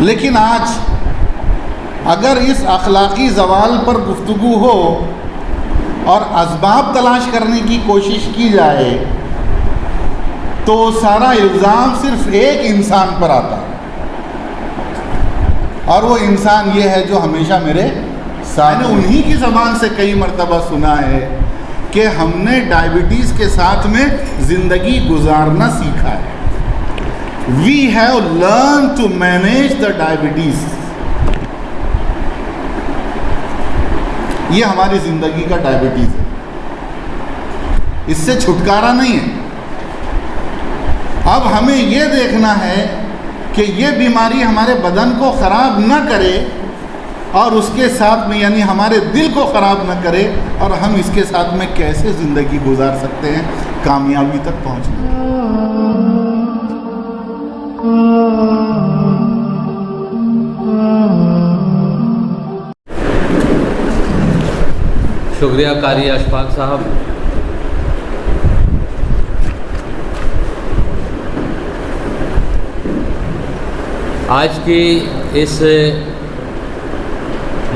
لیکن آج اگر اس اخلاقی زوال پر گفتگو ہو اور اسباب تلاش کرنے کی کوشش کی جائے تو سارا الزام صرف ایک انسان پر آتا ہے، اور وہ انسان یہ ہے جو ہمیشہ میرے سامنے انہی کی زبان سے کئی مرتبہ سنا ہے کہ ہم نے ڈائبٹیز کے ساتھ میں زندگی گزارنا سیکھا ہے. We have learned to manage the diabetes. یہ ہماری زندگی کا ڈائبٹیز ہے، اس سے چھٹکارا نہیں ہے. اب ہمیں یہ دیکھنا ہے کہ یہ بیماری ہمارے بدن کو خراب نہ کرے اور اس کے ساتھ میں یعنی ہمارے دل کو خراب نہ کرے، اور ہم اس کے ساتھ میں کیسے زندگی گزار سکتے ہیں کامیابی تک پہنچنے. شکریہ قاری اشفاق صاحب. آج کی اس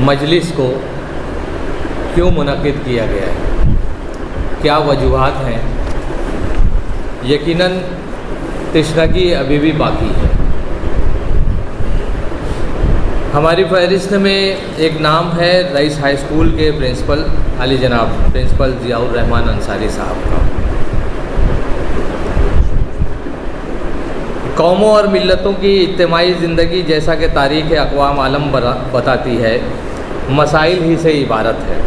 مجلس کو کیوں منعقد کیا گیا ہے، کیا وجوہات ہیں؟ یقیناً تشنگی ابھی بھی باقی ہے. ہماری فہرست میں ایک نام ہے رئیس ہائی اسکول کے پرنسپل علی جناب پرنسپل ضیاء الرحمان انصاری صاحب کا. قوموں اور ملتوں کی اجتماعی زندگی جیسا کہ تاریخ اقوام عالم بتاتی ہے مسائل ہی سے عبارت ہے.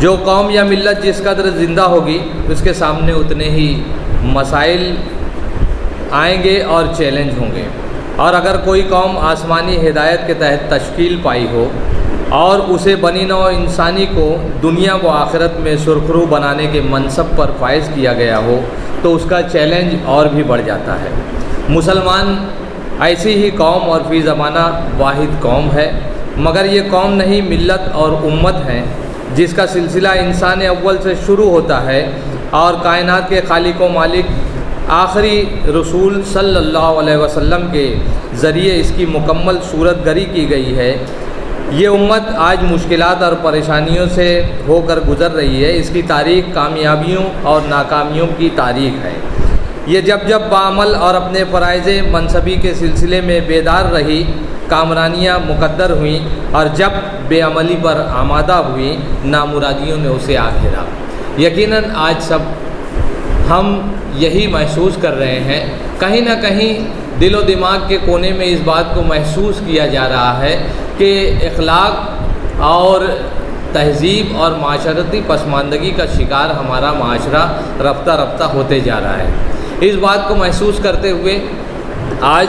جو قوم یا ملت جس قدر زندہ ہوگی اس کے سامنے اتنے ہی مسائل آئیں گے اور چیلنج ہوں گے. اور اگر کوئی قوم آسمانی ہدایت کے تحت تشکیل پائی ہو اور اسے بنی نوع انسانی کو دنیا و آخرت میں سرخرو بنانے کے منصب پر فائز کیا گیا ہو تو اس کا چیلنج اور بھی بڑھ جاتا ہے. مسلمان ایسی ہی قوم اور فی زمانہ واحد قوم ہے، مگر یہ قوم نہیں ملت اور امت ہے جس کا سلسلہ انسان اول سے شروع ہوتا ہے اور کائنات کے خالق و مالک آخری رسول صلی اللہ علیہ وسلم کے ذریعے اس کی مکمل صورت گری کی گئی ہے. یہ امت آج مشکلات اور پریشانیوں سے ہو کر گزر رہی ہے. اس کی تاریخ کامیابیوں اور ناکامیوں کی تاریخ ہے. یہ جب بعمل اور اپنے فرائض منصبی کے سلسلے میں بیدار رہی کامرانیاں مقدر ہوئیں، اور جب بے عملی پر آمادہ ہوئیں نامرادیوں نے اسے آ گھیرا. یقیناً آج سب ہم یہی محسوس کر رہے ہیں. کہیں نہ کہیں دل و دماغ کے کونے میں اس بات کو محسوس کیا جا رہا ہے کہ اخلاق اور تہذیب اور معاشرتی پسماندگی کا شکار ہمارا معاشرہ رفتہ رفتہ ہوتے جا رہا ہے. اس بات کو محسوس کرتے ہوئے آج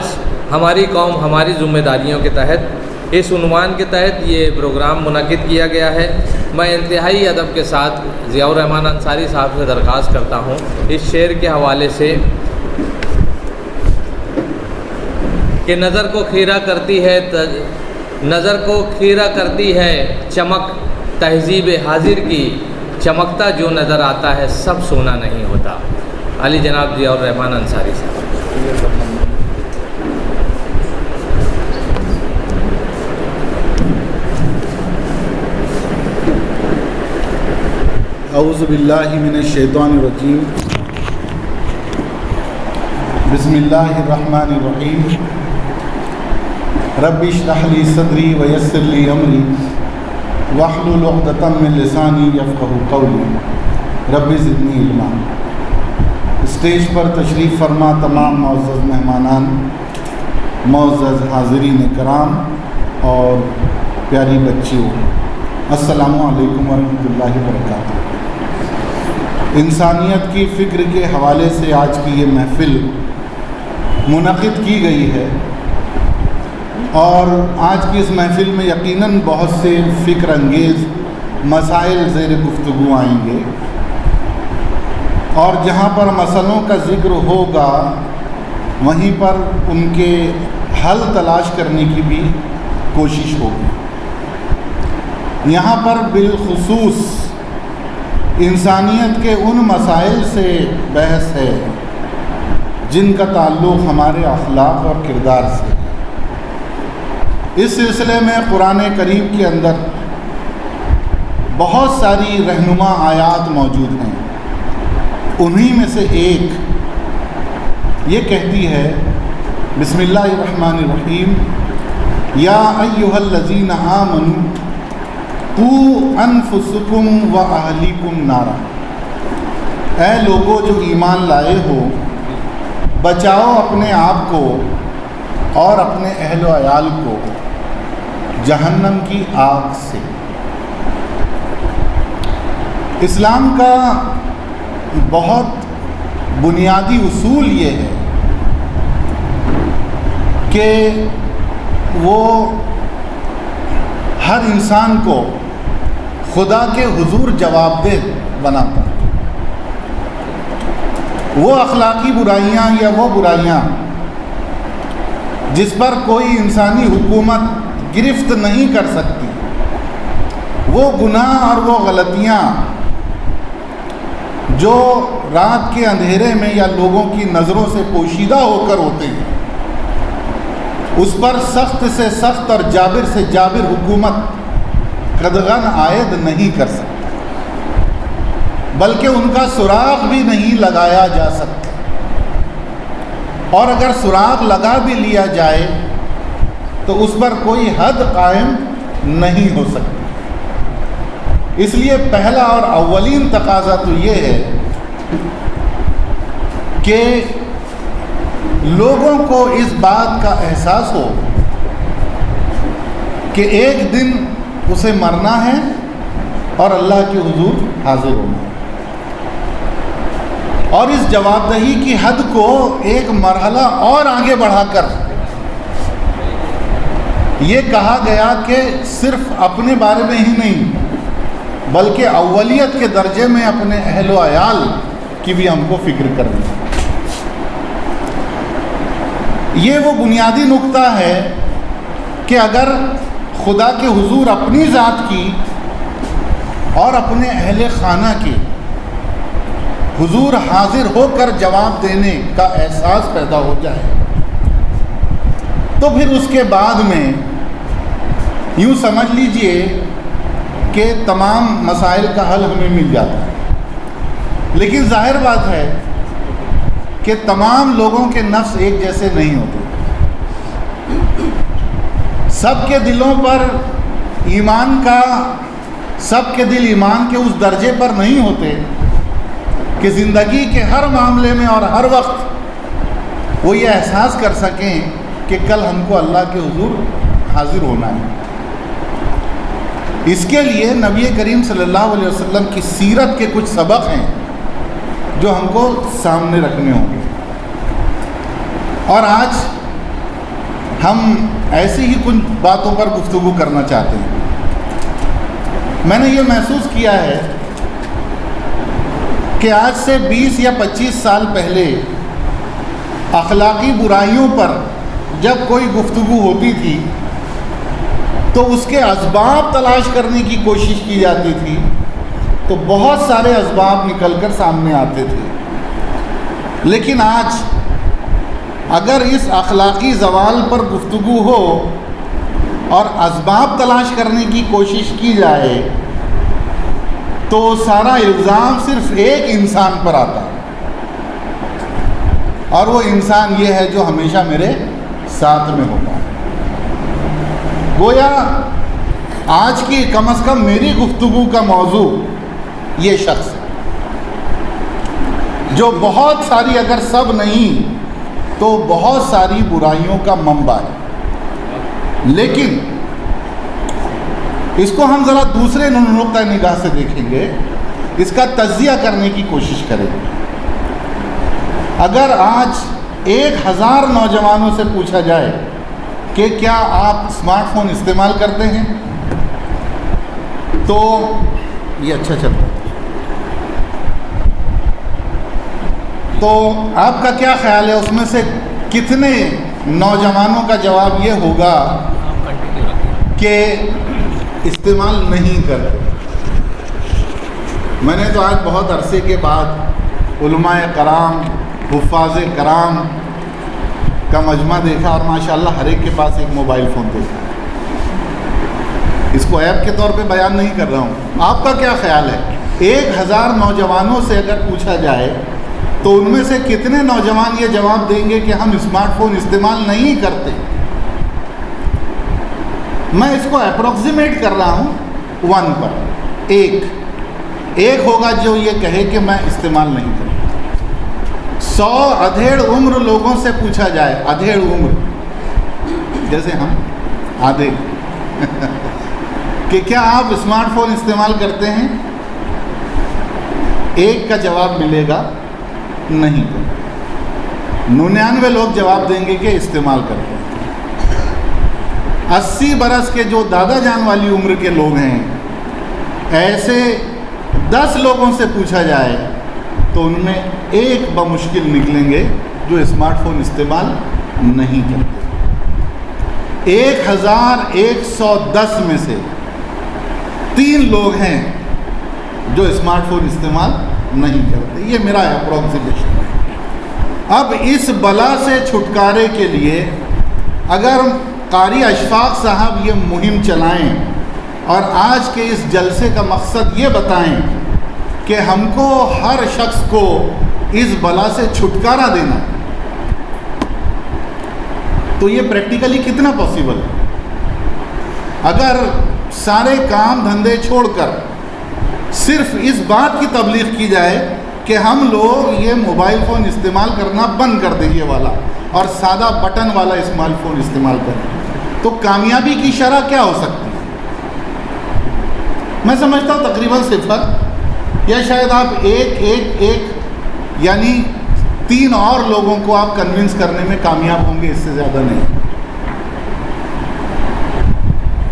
ہماری قوم ہماری ذمہ داریوں کے تحت اس عنوان کے تحت یہ پروگرام منعقد کیا گیا ہے. میں انتہائی ادب کے ساتھ ضیاء الرحمان انصاری صاحب سے درخواست کرتا ہوں اس شعر کے حوالے سے کہ نظر کو خیرہ کرتی ہے چمک تہذیب حاضر کی، چمکتا جو نظر آتا ہے سب سونا نہیں ہوتا. علی جناب ضیاء الرحمان انصاری صاحب. اعوذ باللہ من الشیطان الرجیم. بسم اللہ الرحمن الرحیم. رب اشرح لی صدری ویسر لی امری واحلل عقدۃ من لسانی یفقہوا قولی. رب زدنی علما. اسٹیج پر تشریف فرما تمام معزز مہمانان، معزز حاضرین کرام اور پیاری بچیوں، السلام علیکم ورحمۃ اللہ وبرکاتہ. انسانیت کی فکر کے حوالے سے آج کی یہ محفل منعقد کی گئی ہے، اور آج کی اس محفل میں یقیناً بہت سے فکر انگیز مسائل زیر گفتگو آئیں گے، اور جہاں پر مسئلوں کا ذکر ہوگا وہیں پر ان کے حل تلاش کرنے کی بھی کوشش ہوگی. یہاں پر بالخصوص انسانیت کے ان مسائل سے بحث ہے جن کا تعلق ہمارے اخلاق اور کردار سے. اس سلسلے میں قرآن کریم کے اندر بہت ساری رہنما آیات موجود ہیں. انہی میں سے ایک یہ کہتی ہے بسم اللہ الرحمن الرحیم یا ایھا الذین آمنوا قوا انفسکم و اہلیکم نارا. اے لوگو جو ایمان لائے ہو، بچاؤ اپنے آپ کو اور اپنے اہل و عیال کو جہنم کی آگ سے. اسلام کا بہت بنیادی اصول یہ ہے کہ وہ ہر انسان کو خدا کے حضور جواب دہ بناتا ہے. وہ اخلاقی برائیاں یا وہ برائیاں جس پر کوئی انسانی حکومت گرفت نہیں کر سکتی، وہ گناہ اور وہ غلطیاں جو رات کے اندھیرے میں یا لوگوں کی نظروں سے پوشیدہ ہو کر ہوتے ہیں، اس پر سخت سے سخت اور جابر سے جابر حکومت قدغن عائد نہیں کر سکتی، بلکہ ان کا سراغ بھی نہیں لگایا جا سکتا. اور اگر سراغ لگا بھی لیا جائے تو اس پر کوئی حد قائم نہیں ہو سکتی. اس لیے پہلا اور اولین تقاضا تو یہ ہے کہ لوگوں کو اس بات کا احساس ہو کہ ایک دن اسے مرنا ہے اور اللہ کے حضور حاضر ہونا ہے. اور اس جواب دہی کی حد کو ایک مرحلہ اور آگے بڑھا کر یہ کہا گیا کہ صرف اپنے بارے میں ہی نہیں بلکہ اولیت کے درجے میں اپنے اہل و عیال کی بھی ہم کو فکر کرنی ہے. یہ وہ بنیادی نقطہ ہے کہ اگر خدا کے حضور اپنی ذات کی اور اپنے اہل خانہ کے حضور حاضر ہو کر جواب دینے کا احساس پیدا ہو جائے تو پھر اس کے بعد میں یوں سمجھ لیجئے کہ تمام مسائل کا حل ہمیں مل جاتا ہے. لیکن ظاہر بات ہے کہ تمام لوگوں کے نفس ایک جیسے نہیں ہوتے. سب کے دلوں پر ایمان کا سب کے دل ایمان کے اس درجے پر نہیں ہوتے کہ زندگی کے ہر معاملے میں اور ہر وقت وہ یہ احساس کر سکیں کہ کل ہم کو اللہ کے حضور حاضر ہونا ہے. اس کے لیے نبی کریم صلی اللہ علیہ وسلم کی سیرت کے کچھ سبق ہیں جو ہم کو سامنے رکھنے ہوں گے. اور آج ہم ایسی ہی کچھ باتوں پر گفتگو کرنا چاہتے ہیں. میں نے یہ محسوس کیا ہے کہ آج سے 20 یا 25 سال پہلے اخلاقی برائیوں پر جب کوئی گفتگو ہوتی تھی تو اس کے اسباب تلاش کرنے کی کوشش کی جاتی تھی تو بہت سارے اسباب نکل کر سامنے آتے تھے. لیکن آج اگر اس اخلاقی زوال پر گفتگو ہو اور اسباب تلاش کرنے کی کوشش کی جائے تو سارا الزام صرف ایک انسان پر آتا ہے اور وہ انسان یہ ہے جو ہمیشہ میرے ساتھ میں ہوتا ہے. گویا آج کی کم از کم میری گفتگو کا موضوع یہ شخص ہے جو بہت ساری اگر سب نہیں تو بہت ساری برائیوں کا منبع ہے. لیکن اس کو ہم ذرا دوسرے نقطہ نگاہ سے دیکھیں گے، اس کا تجزیہ کرنے کی کوشش کریں گے. اگر آج 1000 نوجوانوں سے پوچھا جائے کہ کیا آپ اسمارٹ فون استعمال کرتے ہیں تو یہ اچھا چلتا ہے تو آپ کا کیا خیال ہے اس میں سے کتنے نوجوانوں کا جواب یہ ہوگا کہ استعمال نہیں کرتے؟ میں نے تو آج بہت عرصے کے بعد علماء کرام، حفاظ کرام کا مجمع دیکھا اور ماشاءاللہ ہر ایک کے پاس ایک موبائل فون دیکھا. اس کو عیب کے طور پہ بیان نہیں کر رہا ہوں. آپ کا کیا خیال ہے 1000 نوجوانوں سے اگر پوچھا جائے تو ان میں سے کتنے نوجوان یہ جواب دیں گے کہ ہم اسمارٹ فون استعمال نہیں کرتے؟ میں اس کو اپروکسیمیٹ کر رہا ہوں 1 پر. ایک ہوگا جو یہ کہے کہ میں استعمال نہیں کرتا. 100 ادھیڑ عمر لوگوں سے پوچھا جائے، ادھیڑ عمر جیسے ہم آدھے کہ کیا آپ اسمارٹ فون استعمال کرتے ہیں؟ ایک کا جواب ملے گا نہیں. 99 لوگ جواب دیں گے کہ استعمال کرتے ہیں. 80 برس کے جو دادا جان والی عمر کے لوگ ہیں، ایسے 10 لوگوں سے پوچھا جائے تو ان میں ایک بمشکل نکلیں گے جو اسمارٹ فون استعمال نہیں کرتے. 1110 میں سے 3 لوگ ہیں جو اسمارٹ فون استعمال نہیں کرتے. یہ میرا اپروکسیمیشن ہے. اب اس بلا سے چھٹکارے کے لیے اگر قاری اشفاق صاحب یہ مہم چلائیں اور آج کے اس جلسے کا مقصد یہ بتائیں کہ ہم کو ہر شخص کو اس بلا سے چھٹکارا دینا، تو یہ پریکٹیکلی کتنا پاسبل ہے؟ اگر سارے کام دھندے چھوڑ کر صرف اس بات کی تبلیغ کی جائے کہ ہم لوگ یہ موبائل فون استعمال کرنا بند کر دیں، یہ والا اور سادہ بٹن والا اسمارٹ فون استعمال کریں، تو کامیابی کی شرح کیا ہو سکتی ہے؟ میں سمجھتا ہوں تقریباً 0، یا شاید آپ ایک یعنی 3 اور لوگوں کو آپ کنونس کرنے میں کامیاب ہوں گے، اس سے زیادہ نہیں.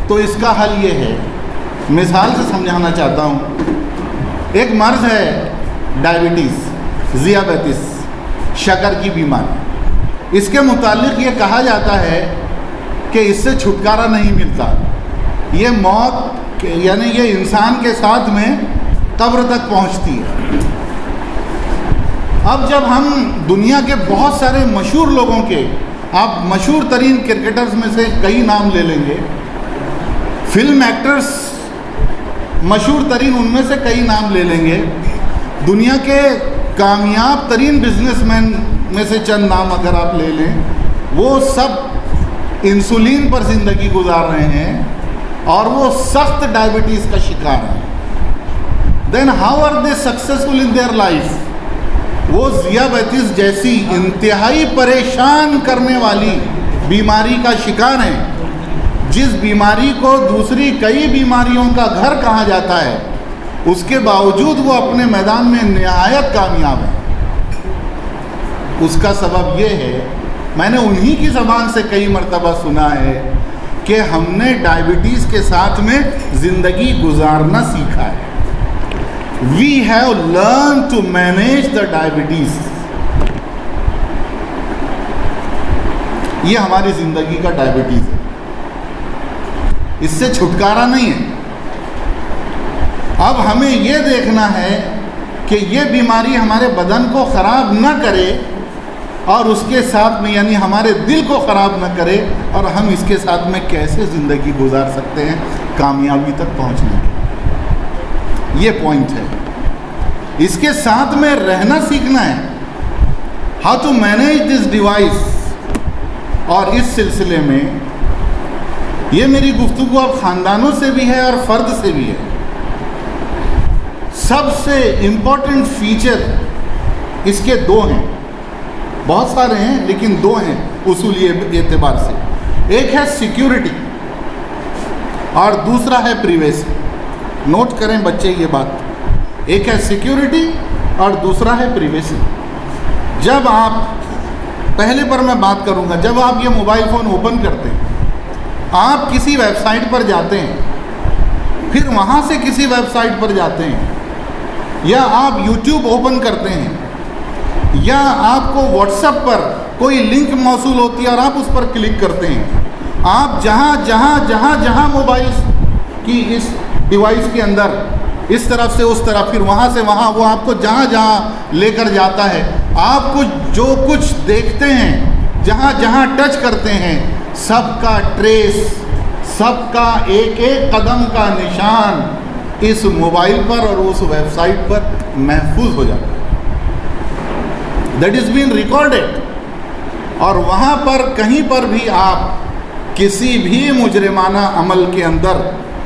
تو اس کا حل یہ ہے، مثال سے سمجھانا چاہتا ہوں. ایک مرض ہے ڈائبٹیز، ذیابیطس، شکر کی بیماری. اس کے متعلق یہ کہا جاتا ہے کہ اس سے چھٹکارا نہیں ملتا، یہ موت یعنی یہ انسان کے ساتھ میں قبر تک پہنچتی ہے. اب جب ہم دنیا کے بہت سارے مشہور لوگوں کے، آپ مشہور ترین کرکٹرز میں سے کئی نام لے لیں گے، فلم ایکٹرز مشہور ترین ان میں سے کئی نام لے لیں گے، دنیا کے کامیاب ترین بزنس مین میں سے چند نام اگر آپ لے لیں، وہ سب انسولین پر زندگی گزار رہے ہیں اور وہ سخت ڈائبٹیز کا شکار ہیں. Then how are they successful in their life? وہ ذیابیطس جیسی انتہائی پریشان کرنے والی بیماری کا شکار ہیں، جس بیماری کو دوسری کئی بیماریوں کا گھر کہا جاتا ہے، اس کے باوجود وہ اپنے میدان میں نہایت کامیاب ہیں. اس کا سبب یہ ہے، میں نے انہی کی زبان سے کئی مرتبہ سنا ہے کہ ہم نے ڈائبٹیز کے ساتھ میں زندگی گزارنا سیکھا ہے. We have learned to manage the diabetes. یہ ہماری زندگی کا ڈائبٹیز ہے، اس سے چھٹکارا نہیں ہے. اب ہمیں یہ دیکھنا ہے کہ یہ بیماری ہمارے بدن کو خراب نہ کرے اور اس کے ساتھ میں یعنی ہمارے دل کو خراب نہ کرے، اور ہم اس کے ساتھ میں کیسے زندگی گزار سکتے ہیں کامیابی تک پہنچنے کے. یہ پوائنٹ ہے. اس کے ساتھ میں رہنا سیکھنا ہے، how to manage this device. اور اس سلسلے میں یہ میری گفتگو اب خاندانوں سے بھی ہے اور فرد سے بھی ہے. سب سے امپورٹنٹ فیچر اس کے 2 ہیں، بہت سارے ہیں لیکن 2 ہیں اصولی اعتبار سے. ایک ہے سیکیورٹی اور دوسرا ہے پریویسی. نوٹ کریں بچے یہ بات، ایک ہے سیکیورٹی اور دوسرا ہے پریویسی. جب آپ پہلے پر میں بات کروں گا، جب آپ یہ موبائل فون اوپن کرتے ہیں، آپ کسی ویب سائٹ پر جاتے ہیں، پھر وہاں سے کسی ویب سائٹ پر جاتے ہیں، یا آپ یوٹیوب اوپن کرتے ہیں، یا آپ کو واٹس ایپ پر کوئی لنک موصول ہوتی ہے اور آپ اس پر کلک کرتے ہیں. آپ جہاں موبائل کی اس ڈیوائس کے اندر اس طرف سے اس طرف، پھر وہاں سے وہاں، وہ آپ کو جہاں لے کر جاتا ہے. آپ کو جو کچھ دیکھتے ہیں، جہاں ٹچ کرتے ہیں، سب کا ٹریس، سب کا ایک ایک قدم کا نشان اس موبائل پر اور اس ویب سائٹ پر محفوظ ہو جاتا ہے. That is been recorded. اور وہاں پر کہیں پر بھی آپ کسی بھی مجرمانہ عمل کے اندر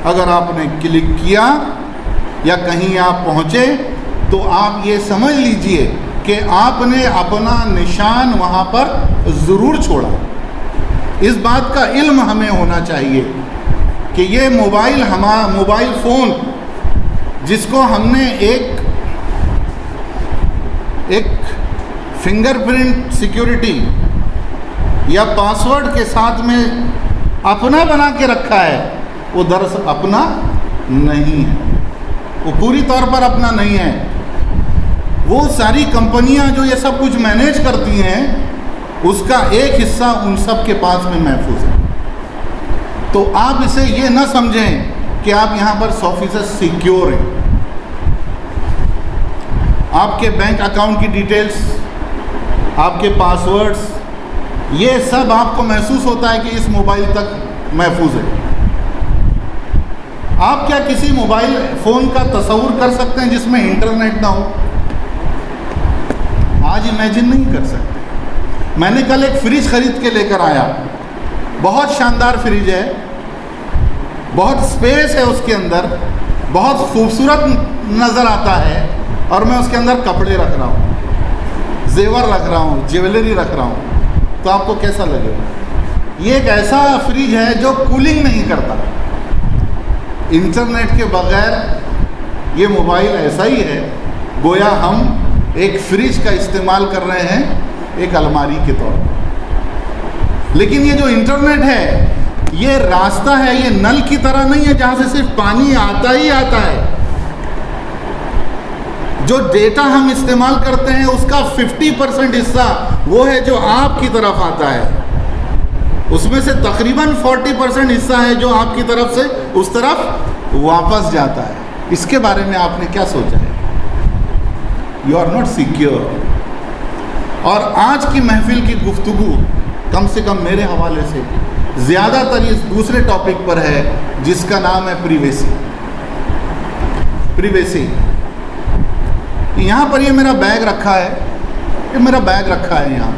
اگر آپ نے کلک کیا یا کہیں آپ پہنچے تو آپ یہ سمجھ لیجئے کہ آپ نے اپنا نشان وہاں پر ضرور چھوڑا. اس بات کا علم ہمیں ہونا چاہیے کہ یہ موبائل فون جس کو ہم نے ایک فنگر پرنٹ سیکیورٹی یا پاسورڈ کے ساتھ میں اپنا بنا کے رکھا ہے، وہ دراصل اپنا نہیں ہے، وہ پوری طور پر اپنا نہیں ہے. وہ ساری کمپنیاں جو یہ سب کچھ مینیج کرتی ہیں اس کا ایک حصہ ان سب کے پاس میں محفوظ ہے. تو آپ اسے یہ نہ سمجھیں کہ آپ یہاں پر 100% سیکیور ہیں. آپ کے بینک اکاؤنٹ کی ڈیٹیلز، آپ کے پاسورڈز، یہ سب آپ کو محسوس ہوتا ہے کہ اس موبائل تک محفوظ ہے. آپ کیا کسی موبائل فون کا تصور کر سکتے ہیں جس میں انٹرنیٹ نہ ہو؟ آج امیجن نہیں کر سکتے. میں نے کل ایک فریج خرید کے لے کر آیا، بہت شاندار فریج ہے، بہت اسپیس ہے اس کے اندر، بہت خوبصورت نظر آتا ہے، اور میں اس کے اندر کپڑے رکھ رہا ہوں، زیور رکھ رہا ہوں، جیولری رکھ رہا ہوں. تو آپ کو کیسا لگے گا؟ یہ ایک ایسا فریج ہے جو کولنگ نہیں کرتا. انٹرنیٹ کے بغیر یہ موبائل ایسا ہی ہے گویا ہم ایک فریج کا استعمال کر رہے ہیں ایک الماری کے طور پر. لیکن یہ جو انٹرنیٹ ہے یہ راستہ ہے، یہ نل کی طرح نہیں ہے جہاں سے صرف پانی آتا ہی آتا ہے. جو ڈیٹا ہم استعمال کرتے ہیں اس کا 50% حصہ وہ ہے جو آپ کی طرف آتا ہے، اس میں سے تقریباً 40% حصہ ہے جو آپ کی طرف سے اس طرف واپس جاتا ہے. اس کے بارے میں آپ نے کیا سوچا ہے؟ You are not secure. اور آج کی محفل کی گفتگو کم سے کم میرے حوالے سے زیادہ تر اس دوسرے ٹاپک پر ہے جس کا نام ہے پریویسی. یہاں پر یہ میرا بیگ رکھا ہے، یہاں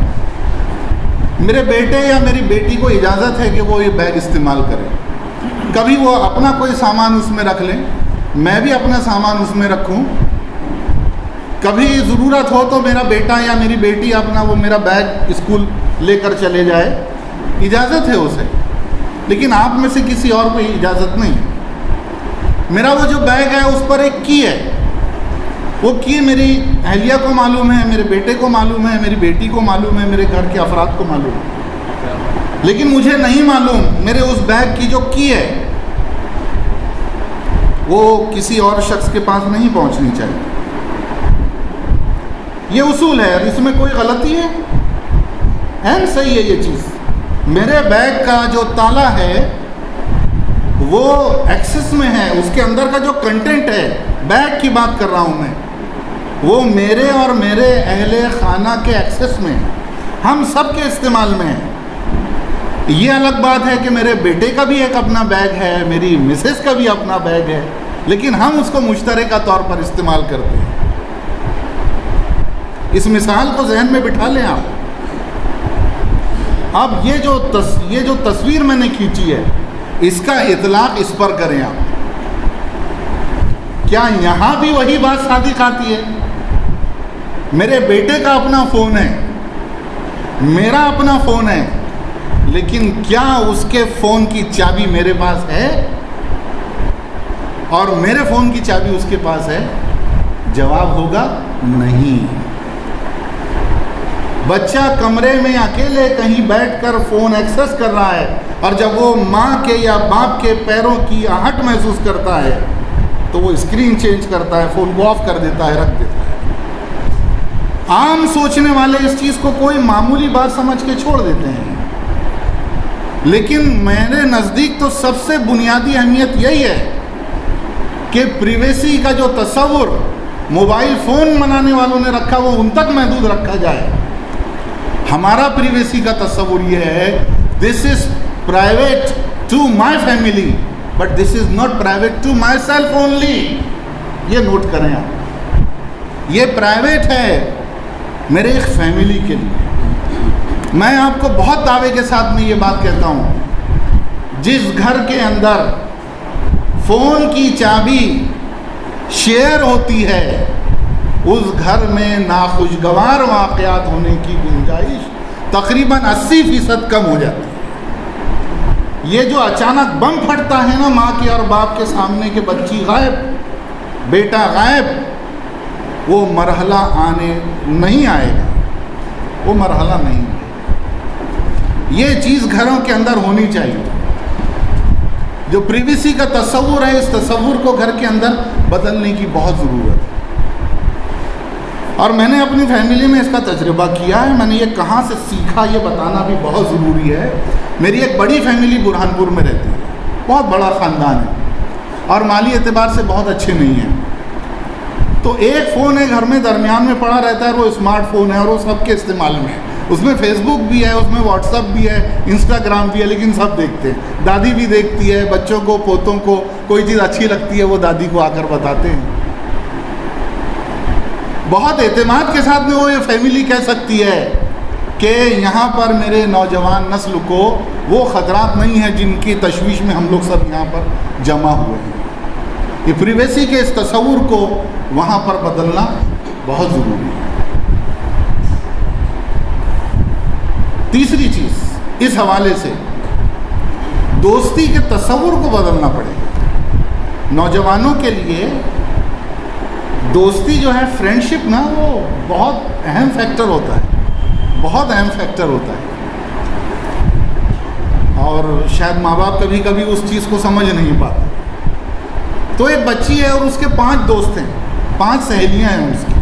میرے بیٹے یا میری بیٹی کو اجازت ہے کہ وہ یہ بیگ استعمال کرے. کبھی وہ اپنا کوئی سامان اس میں رکھ لیں، میں بھی اپنا سامان اس میں رکھوں. کبھی ضرورت ہو تو میرا بیٹا یا میری بیٹی اپنا وہ میرا بیگ اسکول لے کر چلے جائے، اجازت ہے اسے. لیکن آپ میں سے کسی اور کو اجازت نہیں. میرا وہ جو بیگ ہے اس پر ایک کی ہے، وہ کی میری اہلیہ کو معلوم ہے، میرے بیٹے کو معلوم ہے، میری بیٹی کو معلوم ہے، میرے گھر کے افراد کو معلوم ہے. لیکن مجھے نہیں معلوم میرے اس بیگ کی جو کی ہے وہ کسی اور شخص کے پاس نہیں پہنچنی چاہیے. یہ اصول ہے، اس میں کوئی غلطی ہے؟ این صحیح ہے یہ چیز. میرے بیگ کا جو تالا ہے وہ ایکسس میں ہے، اس کے اندر کا جو کنٹینٹ ہے، بیگ کی بات کر رہا ہوں میں، وہ میرے اور میرے اہل خانہ کے ایکسس میں، ہم سب کے استعمال میں ہے. یہ الگ بات ہے کہ میرے بیٹے کا بھی ایک اپنا بیگ ہے، میری مسز کا بھی اپنا بیگ ہے، لیکن ہم اس کو مشترکہ طور پر استعمال کرتے ہیں. اس مثال کو ذہن میں بٹھا لیں آپ. اب یہ جو تصویر میں نے کھینچی ہے اس کا اطلاق اس پر کریں آپ. کیا یہاں بھی وہی بات صادق آتی ہے؟ میرے بیٹے کا اپنا فون ہے، میرا اپنا فون ہے، لیکن کیا اس کے فون کی چابی میرے پاس ہے اور میرے فون کی چابی اس کے پاس ہے؟ جواب ہوگا نہیں. بچہ کمرے میں اکیلے کہیں بیٹھ کر فون ایکسس کر رہا ہے، اور جب وہ ماں کے یا باپ کے پیروں کی آہٹ محسوس کرتا ہے تو وہ اسکرین چینج کرتا ہے، فون کو آف کر دیتا ہے، رکھ دیتا ہے. عام سوچنے والے اس چیز کو کوئی معمولی بات سمجھ کے چھوڑ دیتے ہیں، لیکن میرے نزدیک تو سب سے بنیادی اہمیت یہی ہے کہ پریویسی کا جو تصور موبائل فون بنانے والوں نے رکھا وہ ان تک محدود رکھا جائے. ہمارا پریویسی کا تصور یہ ہے this is private to my family, but this is not private to myself only. یہ نوٹ کریں آپ, یہ پرائیویٹ ہے میرے ایک فیملی کے لیے. میں آپ کو بہت دعوے کے ساتھ میں یہ بات کہتا ہوں, جس گھر کے اندر فون کی چابی شیئر ہوتی ہے اس گھر میں ناخوشگوار واقعات ہونے کی گنجائش تقریباً 80% کم ہو جاتی ہے. یہ جو اچانک بم پھٹتا ہے نا ماں کے اور باپ کے سامنے کہ بچی غائب, بیٹا غائب, وہ مرحلہ نہیں آئے گا, وہ مرحلہ نہیں ہے. یہ چیز گھروں کے اندر ہونی چاہیے. جو پریویسی کا تصور ہے, اس تصور کو گھر کے اندر بدلنے کی بہت ضرورت ہے. اور میں نے اپنی فیملی میں اس کا تجربہ کیا ہے. میں نے یہ کہاں سے سیکھا یہ بتانا بھی بہت ضروری ہے. میری ایک بڑی فیملی برہان پور میں رہتی ہے, بہت بڑا خاندان ہے اور مالی اعتبار سے بہت اچھے نہیں ہیں. تو ایک فون ہے گھر میں درمیان میں پڑا رہتا ہے, وہ اسمارٹ فون ہے اور وہ سب کے استعمال میں ہے. اس میں فیس بک بھی ہے, اس میں واٹس ایپ بھی ہے, انسٹاگرام بھی ہے, لیکن سب دیکھتے ہیں. دادی بھی دیکھتی ہے, بچوں کو پوتوں کو کوئی چیز اچھی لگتی ہے وہ دادی کو آ کر بتاتے ہیں. بہت اعتماد کے ساتھ میں وہ یہ فیملی کہہ سکتی ہے کہ یہاں پر میرے نوجوان نسل کو وہ خطرات نہیں ہیں جن کی تشویش میں ہم لوگ سب یہاں پر جمع ہوئے ہیں. یہ پریویسی کے اس تصور کو وہاں پر بدلنا بہت ضروری ہے. تیسری چیز اس حوالے سے دوستی کے تصور کو بدلنا پڑے گا. نوجوانوں کے لیے دوستی جو ہے, فرینڈشپ نا, وہ بہت اہم فیکٹر ہوتا ہے, بہت اہم فیکٹر ہوتا ہے. اور شاید ماں باپ کبھی کبھی اس چیز کو سمجھ نہیں پاتے. تو ایک بچی ہے اور اس کے 5 دوست ہیں, 5 سہیلیاں ہیں اس کی.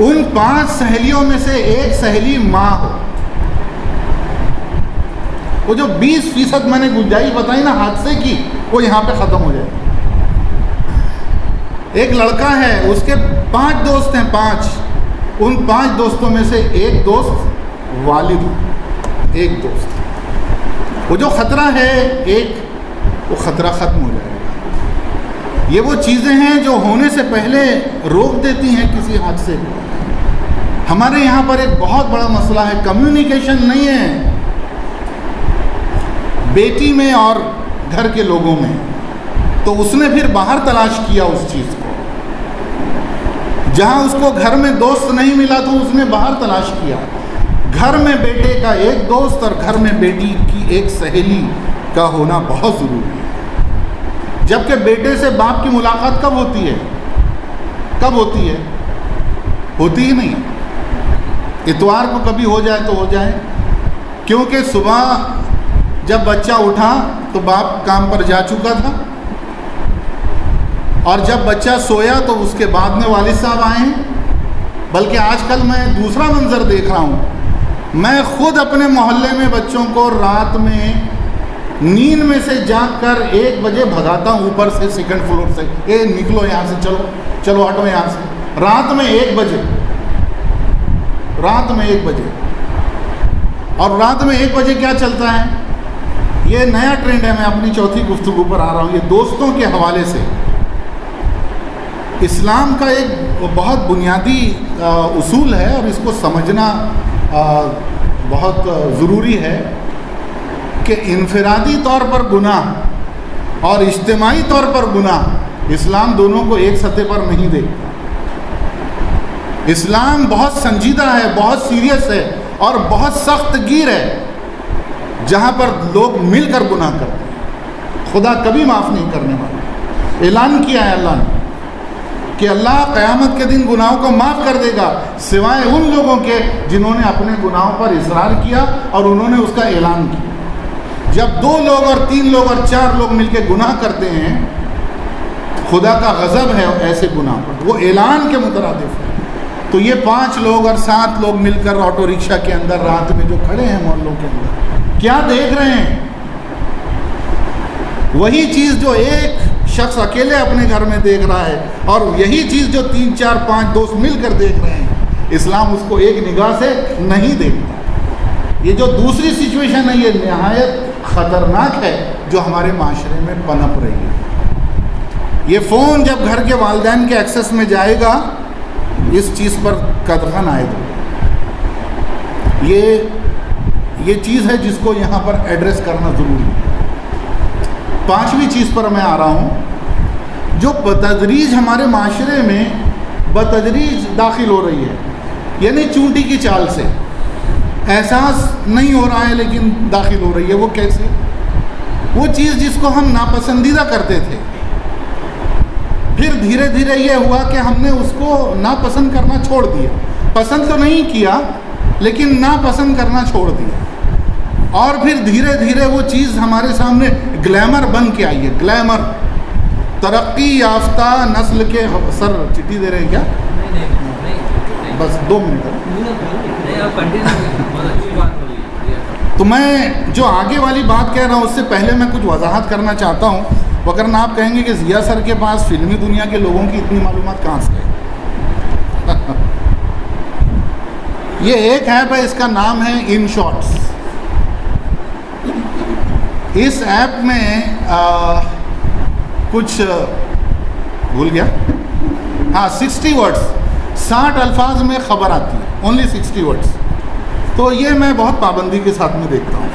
ان 5 سہیلیوں میں سے ایک سہیلی ماں ہو. وہ جو 20% میں نے گنجائش بتائی نا حادثے کی, وہ یہاں پہ ختم ہو جائے. ایک لڑکا ہے, اس کے 5 دوست ہیں, 5. ان 5 دوستوں میں سے ایک دوست والد ہو, ایک دوست. وہ جو خطرہ ہے ایک, وہ خطرہ ختم ہو جائے گا. یہ وہ چیزیں ہیں جو ہونے سے پہلے روک دیتی ہیں کسی حادثے کو. ہمارے یہاں پر ایک بہت بڑا مسئلہ ہے, کمیونیکیشن نہیں ہے بیٹی میں اور گھر کے لوگوں میں. تو اس نے پھر باہر تلاش کیا اس چیز کو. جہاں اس کو گھر میں دوست نہیں ملا تو اس نے باہر تلاش کیا. گھر میں بیٹے کا ایک دوست اور گھر میں بیٹی کی ایک سہیلی کا ہونا بہت ضروری ہے. جبکہ بیٹے سے باپ کی ملاقات کب ہوتی ہے؟ کب ہوتی ہے؟ ہوتی ہی نہیں. اتوار کو کبھی ہو جائے تو ہو جائے, کیونکہ صبح جب بچہ اٹھا تو باپ کام پر جا چکا تھا, اور جب بچہ سویا تو اس کے بعد میں والد صاحب آئے ہیں. بلکہ آج کل میں دوسرا منظر دیکھ رہا ہوں. میں خود اپنے محلے میں بچوں کو رات میں نیند میں سے جاگ کر 1 بجے بھگاتا ہوں اوپر سے, سیکنڈ فلور سے, اے نکلو یہاں سے, چلو چلو ہٹو یہاں سے. رات میں 1 بجے, رات میں 1 بجے. اور رات میں 1 بجے کیا چلتا ہے؟ یہ نیا ٹرینڈ ہے. میں اپنی چوتھی گفتگو پر آ رہا ہوں. یہ دوستوں کے حوالے سے اسلام کا ایک بہت بنیادی اصول ہے اور اس کو سمجھنا بہت ضروری ہے کہ انفرادی طور پر گناہ اور اجتماعی طور پر گناہ اسلام دونوں کو ایک سطح پر نہیں دیکھتا. اسلام بہت سنجیدہ ہے, بہت سیریس ہے اور بہت سخت گیر ہے. جہاں پر لوگ مل کر گناہ کرتے ہیں, خدا کبھی معاف نہیں کرنے والا. اعلان کیا ہے اللہ نے کہ اللہ قیامت کے دن گناہوں کو معاف کر دے گا, سوائے ان لوگوں کے جنہوں نے اپنے گناہوں پر اصرار کیا اور انہوں نے اس کا اعلان کیا. جب 2 لوگ اور 3 لوگ اور 4 لوگ مل کے گناہ کرتے ہیں, خدا کا غضب ہے ایسے گناہ پر, وہ اعلان کے مترادف ہے. تو یہ 5 لوگ اور 7 لوگ مل کر آٹو رکشہ کے اندر رات میں جو کھڑے ہیں محلوں کے اندر, کیا دیکھ رہے ہیں؟ وہی چیز جو ایک شخص اکیلے اپنے گھر میں دیکھ رہا ہے, اور یہی چیز جو 3 4 5 دوست مل کر دیکھ رہے ہیں. اسلام اس کو ایک نگاہ سے نہیں دیکھتا. یہ جو دوسری سچویشن ہے یہ نہایت خطرناک ہے جو ہمارے معاشرے میں پنپ رہی ہے۔ یہ فون جب گھر کے والدین کے ایکسس میں جائے گا، اس چیز پر قدغن آئے گا۔ یہ چیز ہے جس کو یہاں پر ایڈریس کرنا ضروری ہے۔ پانچویں چیز پر میں آ رہا ہوں، جو بتدریج ہمارے معاشرے میں بتدریج داخل ہو رہی ہے، یعنی چونٹی کی چال سے، احساس نہیں ہو رہا ہے لیکن داخل ہو رہی ہے۔ وہ کیسے؟ وہ چیز جس کو ہم ناپسندیدہ کرتے تھے، پھر دھیرے دھیرے یہ ہوا کہ ہم نے اس کو ناپسند کرنا چھوڑ دیا۔ پسند تو نہیں کیا لیکن ناپسند کرنا چھوڑ دیا، اور پھر دھیرے دھیرے وہ چیز ہمارے سامنے گلیمر بن کے آئی ہے۔ گلیمر، ترقی یافتہ نسل کے سر چٹھی دے رہے ہیں کیا؟ بس 2 منٹ۔ تو میں جو آگے والی بات کہہ رہا ہوں اس سے پہلے میں کچھ وضاحت کرنا چاہتا ہوں، وگرنہ آپ کہیں گے کہ ضیاء سر کے پاس فلمی دنیا کے لوگوں کی اتنی معلومات کہاں سے ہے؟ یہ ایک ایپ ہے، اس کا نام ہے ان شارٹس۔ اس ایپ میں کچھ بھول گیا، ہاں 60 ورڈز، 60 الفاظ میں خبر آتی ہے، اونلی 60 ورڈز۔ تو یہ میں بہت پابندی کے ساتھ میں دیکھتا ہوں،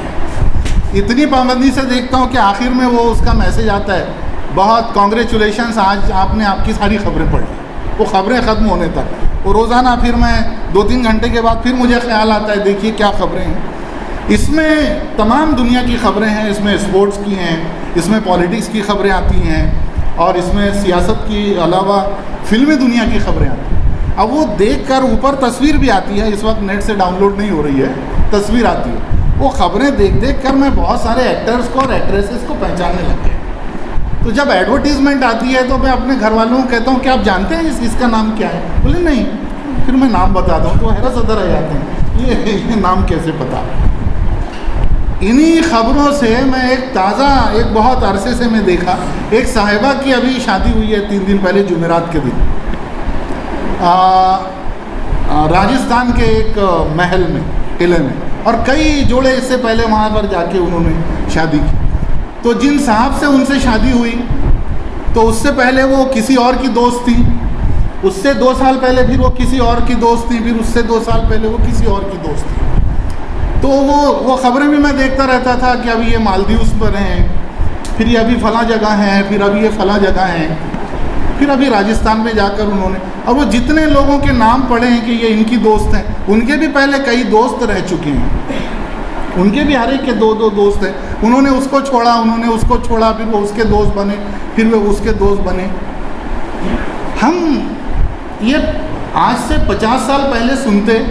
اتنی پابندی سے دیکھتا ہوں کہ آخر میں وہ اس کا میسج آتا ہے، بہت کانگریچولیشنس، آج آپ نے آپ کی ساری خبریں پڑھ لی۔ وہ خبریں ختم ہونے تک، اور روزانہ پھر میں 2-3 گھنٹے کے بعد پھر مجھے خیال آتا ہے دیکھیے کیا خبریں ہیں۔ اس میں تمام دنیا کی خبریں ہیں، اس میں اسپورٹس کی ہیں، اس میں پالیٹکس کی خبریں آتی ہیں، اور اس میں سیاست کی علاوہ فلمی دنیا کی خبریں آتی ہیں۔ اب وہ دیکھ کر اوپر تصویر بھی آتی ہے، اس وقت نیٹ سے ڈاؤن لوڈ نہیں ہو رہی ہے، تصویر آتی ہے۔ وہ خبریں دیکھ کر میں بہت سارے ایکٹرز کو اور ایکٹریسز کو پہچاننے لگ گیا۔ تو جب ایڈورٹیزمنٹ آتی ہے تو میں اپنے گھر والوں کو کہتا ہوں کہ آپ جانتے ہیں اس کا نام کیا ہے؟ بولے نہیں۔ پھر میں نام بتاتا ہوں تو حیرت زدہ رہ جاتے ہیں، یہ نام کیسے پتا؟ انہی خبروں سے میں ایک بہت عرصے سے میں دیکھا، ایک صاحبہ کی ابھی شادی ہوئی ہے 3 دن پہلے جمعرات کے دن، راجستھان کے ایک محل میں، قلعے میں، اور کئی جوڑے اس سے پہلے وہاں پر جا کے انہوں نے شادی کی۔ تو جن صاحب سے ان سے شادی ہوئی تو اس سے پہلے وہ کسی اور کی دوست تھی، اس سے 2 سال پہلے پھر وہ کسی اور کی دوست تھی، پھر اس سے 2 سال پہلے وہ کسی اور کی دوست تھی۔ تو وہ خبریں بھی میں دیکھتا رہتا تھا کہ ابھی یہ مالدیوز پر ہیں، پھر یہ ابھی فلاں جگہ ہیں، پھر ابھی یہ فلاں جگہ ہیں، پھر ابھی راجستھان میں جا کر انہوں نے، اور وہ جتنے لوگوں کے نام پڑھے ہیں کہ یہ ان کی دوست ہیں، ان کے بھی پہلے کئی دوست رہ چکے ہیں، ان کے بھی ہر ایک کے 2 دوست ہیں۔ انہوں نے اس کو چھوڑا، انہوں نے اس کو چھوڑا، پھر وہ اس کے دوست بنے، پھر وہ اس کے دوست بنے۔ ہم یہ آج سے 50 سال پہلے سنتے،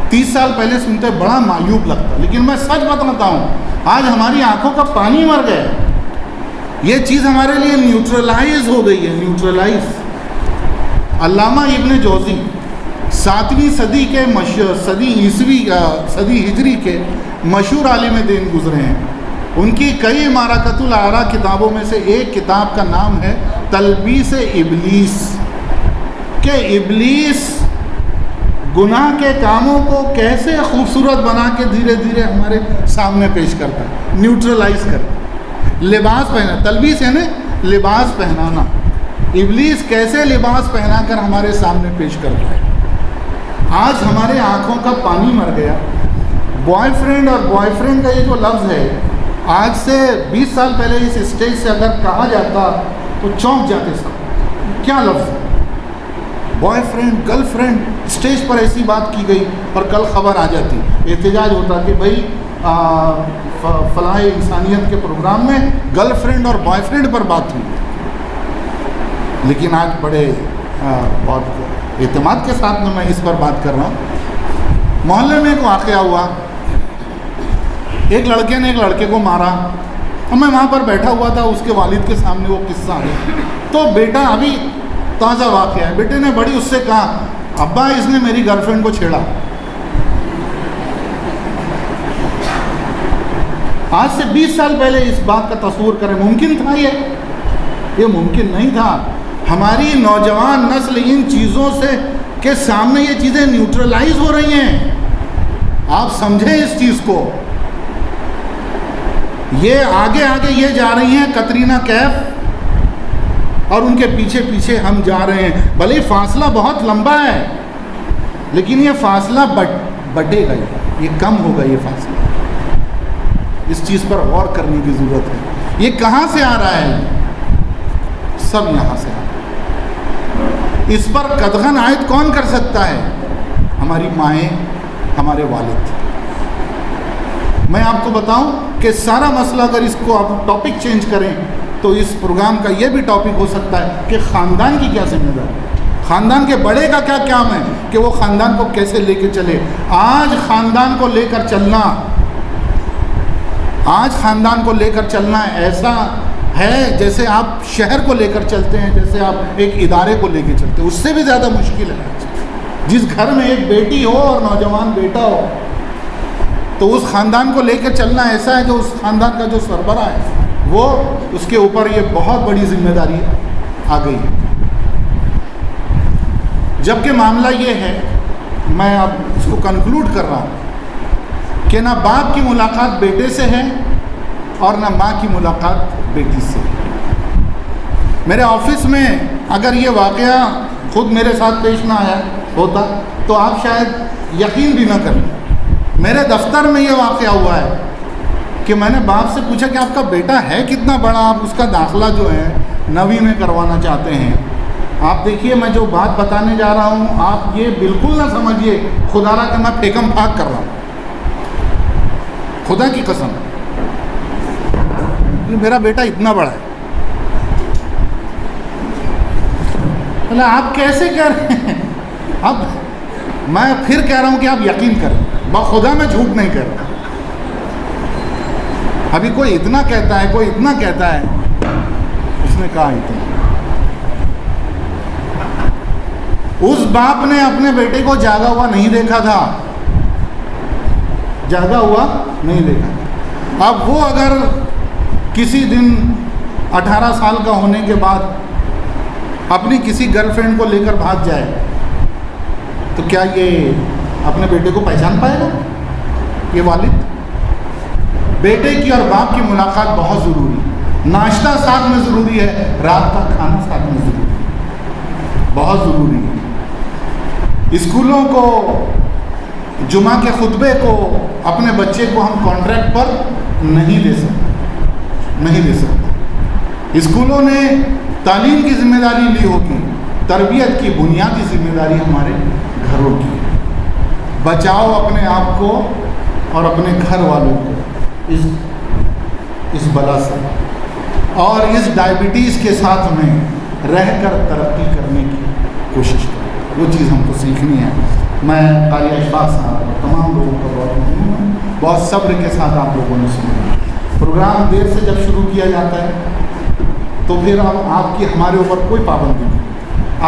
30 سال پہلے سنتے، بڑا معیوب لگتا، لیکن میں سچ بتاتا ہوں آج ہماری آنکھوں کا پانی مر گیا، یہ چیز ہمارے لیے نیوٹرلائز ہو گئی ہے، نیوٹرلائز۔ علامہ ابن جوزی 7ویں صدی کے صدی ہجری کے مشہور عالم دین گزرے ہیں۔ ان کی کئی معرکۃ الآراء کتابوں میں سے ایک کتاب کا نام ہے تلبیس ابلیس، کہ ابلیس گناہ کے کاموں کو کیسے خوبصورت بنا کے دھیرے دھیرے ہمارے سامنے پیش کرتا ہے، نیوٹرلائز کرتا ہے۔ لباس پہنا، تلبیس یعنی لباس پہنانا، ابلیس کیسے لباس پہنا کر ہمارے سامنے پیش کرتا ہے۔ آج ہمارے آنکھوں کا پانی مر گیا۔ بوائے فرینڈ اور بوائے فرینڈ کا یہ جو لفظ ہے، آج سے 20 سال پہلے اس اسٹیج سے اگر کہا جاتا تو چونک جاتے سب، کیا لفظ ہے؟ Boy friend, girl friend, stage پر ایسی بات کی گئی اور کل خبر آ جاتی، احتجاج ہوتا کہ بھائی فلاح انسانیت کے پروگرام میں گرل فرینڈ اور بوائے فرینڈ پر بات ہوئی۔ لیکن آج بڑے بہت اعتماد کے ساتھ میں اس پر بات کر رہا ہوں۔ محلے میں ایک واقعہ ہوا، ایک لڑکے نے ایک لڑکے کو مارا، اور میں وہاں پر بیٹھا ہوا تھا، اس کے والد کے سامنے وہ قصہ ہے۔ تو بیٹا، ابھی تازہ واقعہ ہے، بیٹے نے بڑی اس سے کہا، ابا اس نے میری گرل فرینڈ کو چھیڑا۔ آج سے 20 سال پہلے اس بات کا تصور کریں، ممکن تھا یہ ممکن نہیں تھا۔ ہماری نوجوان نسل ان چیزوں سے کے سامنے یہ چیزیں نیوٹرلائز ہو رہی ہیں۔ آپ سمجھیں اس چیز کو، یہ آگے آگے یہ جا رہی ہیں کترینہ کیف، اور ان کے پیچھے پیچھے ہم جا رہے ہیں. بھلے فاصلہ بہت لمبا ہے لیکن یہ فاصلہ بٹے گا، یہ کم ہوگا. یہ فاصلہ اس چیز پر غور کرنے کی ضرورت ہے. یہ کہاں سے آ رہا ہے؟ سب یہاں سے آ رہا ہے. اس پر قدغن عائد کون کر سکتا ہے؟ ہماری مائیں، ہمارے والد. میں آپ کو بتاؤں کہ سارا مسئلہ اگر اس کو آپ ٹاپک چینج کریں تو اس پروگرام کا یہ بھی ٹاپک ہو سکتا ہے کہ خاندان کی کیا ذمہ داری، خاندان کے بڑے کا کیا کام ہے کہ وہ خاندان کو کیسے لے کے چلے. آج خاندان کو لے کر چلنا، آج خاندان کو لے کر چلنا ایسا ہے جیسے آپ شہر کو لے کر چلتے ہیں، جیسے آپ ایک ادارے کو لے کے چلتے ہیں. اس سے بھی زیادہ مشکل ہے. جس گھر میں ایک بیٹی ہو اور نوجوان بیٹا ہو تو اس خاندان کو لے کے چلنا ایسا ہے کہ اس خاندان کا جو سربراہ ہے وہ اس کے اوپر یہ بہت بڑی ذمہ داری آ گئی ہے. جبکہ معاملہ یہ ہے، میں اب اس کو کنکلوڈ کر رہا ہوں کہ نہ باپ کی ملاقات بیٹے سے ہے اور نہ ماں کی ملاقات بیٹی سے. میرے آفس میں اگر یہ واقعہ خود میرے ساتھ پیش نہ آیا ہوتا تو آپ شاید یقین بھی نہ کریں. میرے دفتر میں یہ واقعہ ہوا ہے کہ میں نے باپ سے پوچھا کہ آپ کا بیٹا ہے کتنا بڑا، آپ اس کا داخلہ جو ہے 9ویں میں کروانا چاہتے ہیں. آپ دیکھیے میں جو بات بتانے جا رہا ہوں آپ یہ بالکل نہ سمجھیے خدا را کہ میں پھیکم پھاک کر رہا ہوں، خدا کی قسم میرا بیٹا اتنا بڑا ہے. آپ کیسے کہہ رہے ہیں؟ اب میں پھر کہہ رہا ہوں کہ آپ یقین کریں، بخدا میں جھوٹ نہیں کر رہا. ابھی کوئی اتنا کہتا ہے، کوئی اتنا کہتا ہے، اس نے کہا اتنا. اس باپ نے اپنے بیٹے کو جاگا ہوا نہیں دیکھا تھا، جاگا ہوا نہیں دیکھا. اب وہ اگر کسی دن 18 سال کا ہونے کے بعد اپنی کسی گرل فرینڈ کو لے کر بھاگ جائے تو کیا یہ اپنے بیٹے کو پہچان پائے گا؟ یہ والد. بیٹے کی اور باپ کی ملاقات بہت ضروری ہے. ناشتہ ساتھ میں ضروری ہے، رات کا کھانا ساتھ میں ضروری ہے، بہت ضروری ہے. اسکولوں کو، جمعہ کے خطبے کو اپنے بچے کو ہم کانٹریکٹ پر نہیں دے سکتے. اسکولوں نے تعلیم کی ذمہ داری لی ہوگی، تربیت کی بنیادی ذمہ داری ہمارے گھروں کی. بچاؤ اپنے آپ کو اور اپنے گھر والوں کو اس بلا سے، اور اس ڈائبٹیز کے ساتھ میں رہ کر ترقی کرنے کی کوشش کریں. وہ چیز ہم کو سیکھنی ہے. میں قاری اشفاق صاحب اور تمام لوگوں کا بہت ممنون ہوں، بہت صبر کے ساتھ آپ لوگوں نے سنا. پروگرام دیر سے جب شروع کیا جاتا ہے تو پھر آپ کی ہمارے اوپر کوئی پابندی نہیں.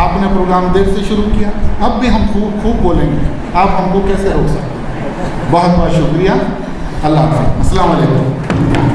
آپ نے پروگرام دیر سے شروع کیا، اب بھی ہم خوب بولیں گے، آپ ہم کو کیسے روک سکتے ہیں. بہت بہت شکریہ. اللہ حافظ. السلام علیکم.